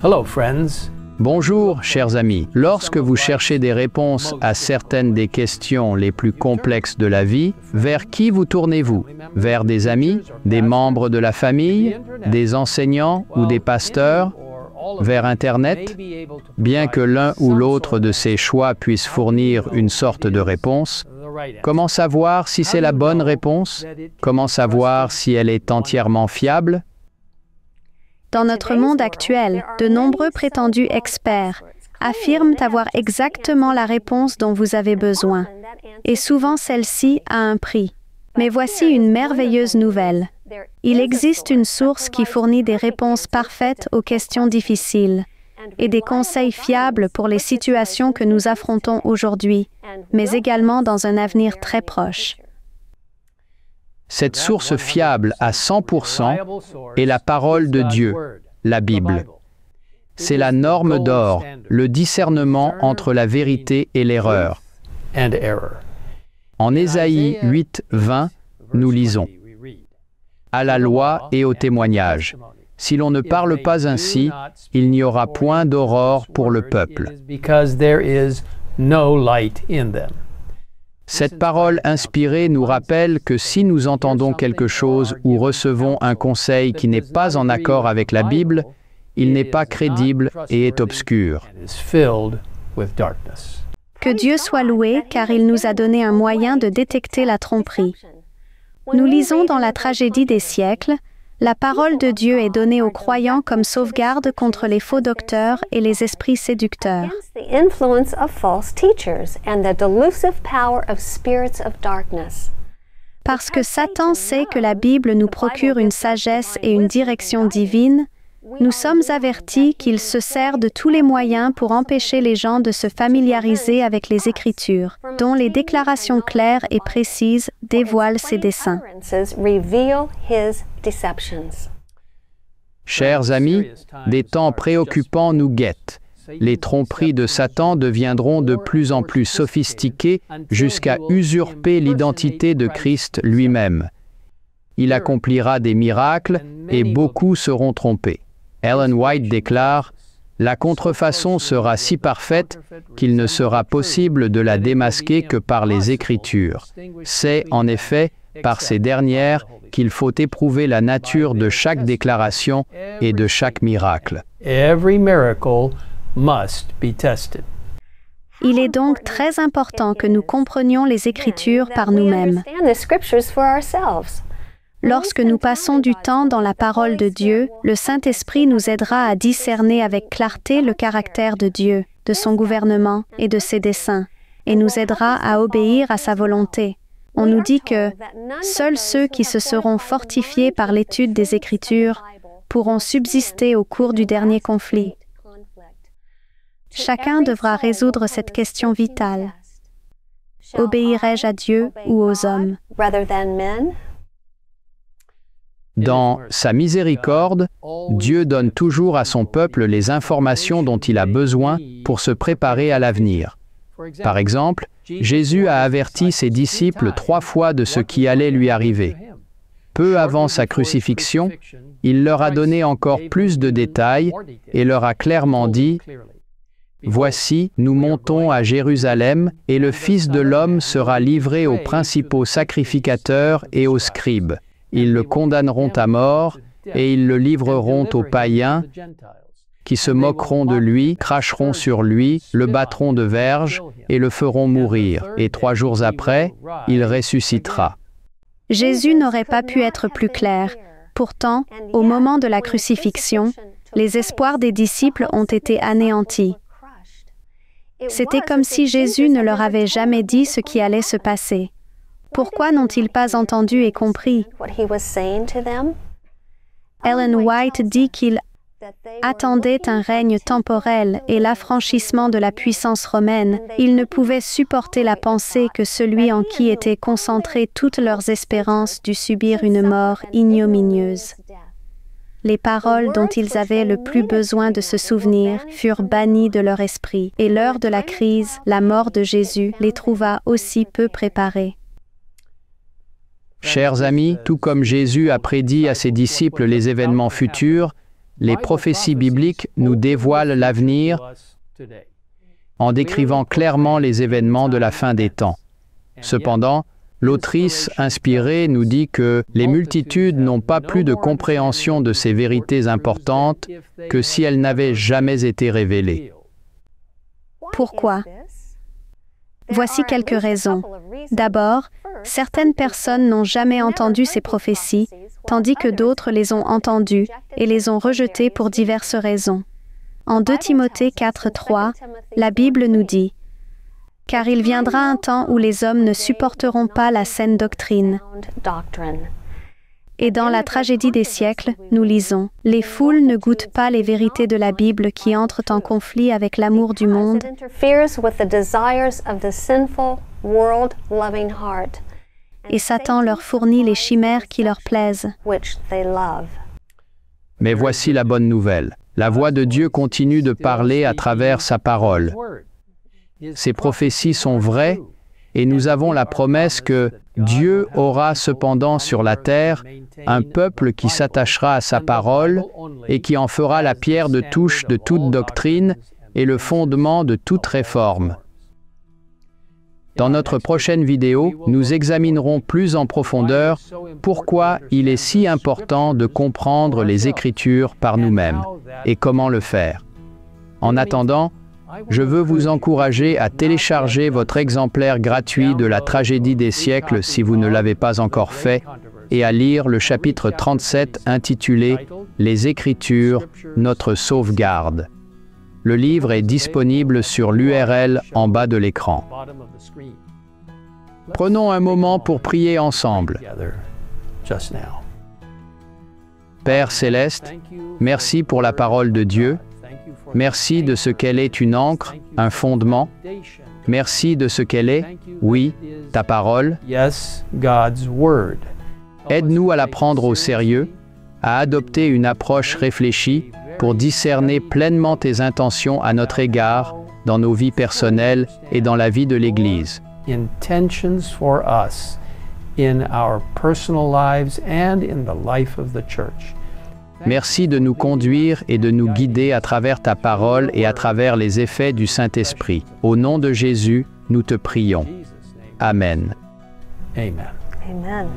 Hello, friends. Bonjour, chers amis. Lorsque vous cherchez des réponses à certaines des questions les plus complexes de la vie, vers qui vous tournez-vous? Vers des amis, des membres de la famille, des enseignants ou des pasteurs? Vers Internet? Bien que l'un ou l'autre de ces choix puisse fournir une sorte de réponse, comment savoir si c'est la bonne réponse? Comment savoir si elle est entièrement fiable? Dans notre monde actuel, de nombreux prétendus experts affirment avoir exactement la réponse dont vous avez besoin, et souvent celle-ci a un prix. Mais voici une merveilleuse nouvelle. Il existe une source qui fournit des réponses parfaites aux questions difficiles et des conseils fiables pour les situations que nous affrontons aujourd'hui, mais également dans un avenir très proche. Cette source fiable à 100% est la parole de Dieu, la Bible. C'est la norme d'or, le discernement entre la vérité et l'erreur. En Ésaïe 8, 20, nous lisons « À la loi et au témoignage. Si l'on ne parle pas ainsi, il n'y aura point d'aurore pour le peuple. » Cette parole inspirée nous rappelle que si nous entendons quelque chose ou recevons un conseil qui n'est pas en accord avec la Bible, il n'est pas crédible et est obscur. Que Dieu soit loué, car il nous a donné un moyen de détecter la tromperie. Nous lisons dans la tragédie des siècles, la parole de Dieu est donnée aux croyants comme sauvegarde contre les faux docteurs et les esprits séducteurs. Parce que Satan sait que la Bible nous procure une sagesse et une direction divine, nous sommes avertis qu'il se sert de tous les moyens pour empêcher les gens de se familiariser avec les Écritures, dont les déclarations claires et précises dévoilent ses desseins. Chers amis, des temps préoccupants nous guettent. Les tromperies de Satan deviendront de plus en plus sophistiquées jusqu'à usurper l'identité de Christ lui-même. Il accomplira des miracles et beaucoup seront trompés. Ellen White déclare « La contrefaçon sera si parfaite qu'il ne sera possible de la démasquer que par les Écritures. C'est, en effet, par ces dernières qu'il faut éprouver la nature de chaque déclaration et de chaque miracle. » Il est donc très important que nous comprenions les Écritures par nous-mêmes. Lorsque nous passons du temps dans la parole de Dieu, le Saint-Esprit nous aidera à discerner avec clarté le caractère de Dieu, de son gouvernement et de ses desseins, et nous aidera à obéir à sa volonté. On nous dit que seuls ceux qui se seront fortifiés par l'étude des Écritures pourront subsister au cours du dernier conflit. Chacun devra résoudre cette question vitale. Obéirai-je à Dieu ou aux hommes? Dans sa miséricorde, Dieu donne toujours à son peuple les informations dont il a besoin pour se préparer à l'avenir. Par exemple, Jésus a averti ses disciples 3 fois de ce qui allait lui arriver. Peu avant sa crucifixion, il leur a donné encore plus de détails et leur a clairement dit « Voici, nous montons à Jérusalem, et le Fils de l'homme sera livré aux principaux sacrificateurs et aux scribes. Ils le condamneront à mort, et ils le livreront aux païens, qui se moqueront de lui, cracheront sur lui, le battront de verge, et le feront mourir. Et 3 jours après, il ressuscitera. » Jésus n'aurait pas pu être plus clair. Pourtant, au moment de la crucifixion, les espoirs des disciples ont été anéantis. C'était comme si Jésus ne leur avait jamais dit ce qui allait se passer. Pourquoi n'ont-ils pas entendu et compris? Ellen White dit qu'il attendait un règne temporel et l'affranchissement de la puissance romaine. Ils ne pouvaient supporter la pensée que celui en qui étaient concentrées toutes leurs espérances dut subir une mort ignominieuse. Les paroles dont ils avaient le plus besoin de se souvenir furent bannies de leur esprit, et l'heure de la crise, la mort de Jésus, les trouva aussi peu préparés. Chers amis, tout comme Jésus a prédit à ses disciples les événements futurs, les prophéties bibliques nous dévoilent l'avenir en décrivant clairement les événements de la fin des temps. Cependant, l'autrice inspirée nous dit que les multitudes n'ont pas plus de compréhension de ces vérités importantes que si elles n'avaient jamais été révélées. Pourquoi? Voici quelques raisons. D'abord, certaines personnes n'ont jamais entendu ces prophéties, tandis que d'autres les ont entendues et les ont rejetées pour diverses raisons. En 2 Timothée 4:3, la Bible nous dit « Car il viendra un temps où les hommes ne supporteront pas la saine doctrine. » Et dans la tragédie des siècles, nous lisons « Les foules ne goûtent pas les vérités de la Bible qui entrent en conflit avec l'amour du monde. » Et Satan leur fournit les chimères qui leur plaisent. Mais voici la bonne nouvelle. La voix de Dieu continue de parler à travers sa parole. Ces prophéties sont vraies et nous avons la promesse que Dieu aura cependant sur la terre un peuple qui s'attachera à sa parole et qui en fera la pierre de touche de toute doctrine et le fondement de toute réforme. Dans notre prochaine vidéo, nous examinerons plus en profondeur pourquoi il est si important de comprendre les Écritures par nous-mêmes et comment le faire. En attendant, je veux vous encourager à télécharger votre exemplaire gratuit de la tragédie des siècles si vous ne l'avez pas encore fait et à lire le chapitre 37 intitulé « Les Écritures, notre sauvegarde ». Le livre est disponible sur l'URL en bas de l'écran. Prenons un moment pour prier ensemble. Père céleste, merci pour la parole de Dieu. Merci de ce qu'elle est une ancre, un fondement. Merci de ce qu'elle est, oui, ta parole. Aide-nous à la prendre au sérieux, à adopter une approche réfléchie pour discerner pleinement tes intentions à notre égard dans nos vies personnelles et dans la vie de l'Église. Merci de nous conduire et de nous guider à travers ta parole et à travers les effets du Saint-Esprit. Au nom de Jésus, nous te prions. Amen. Amen.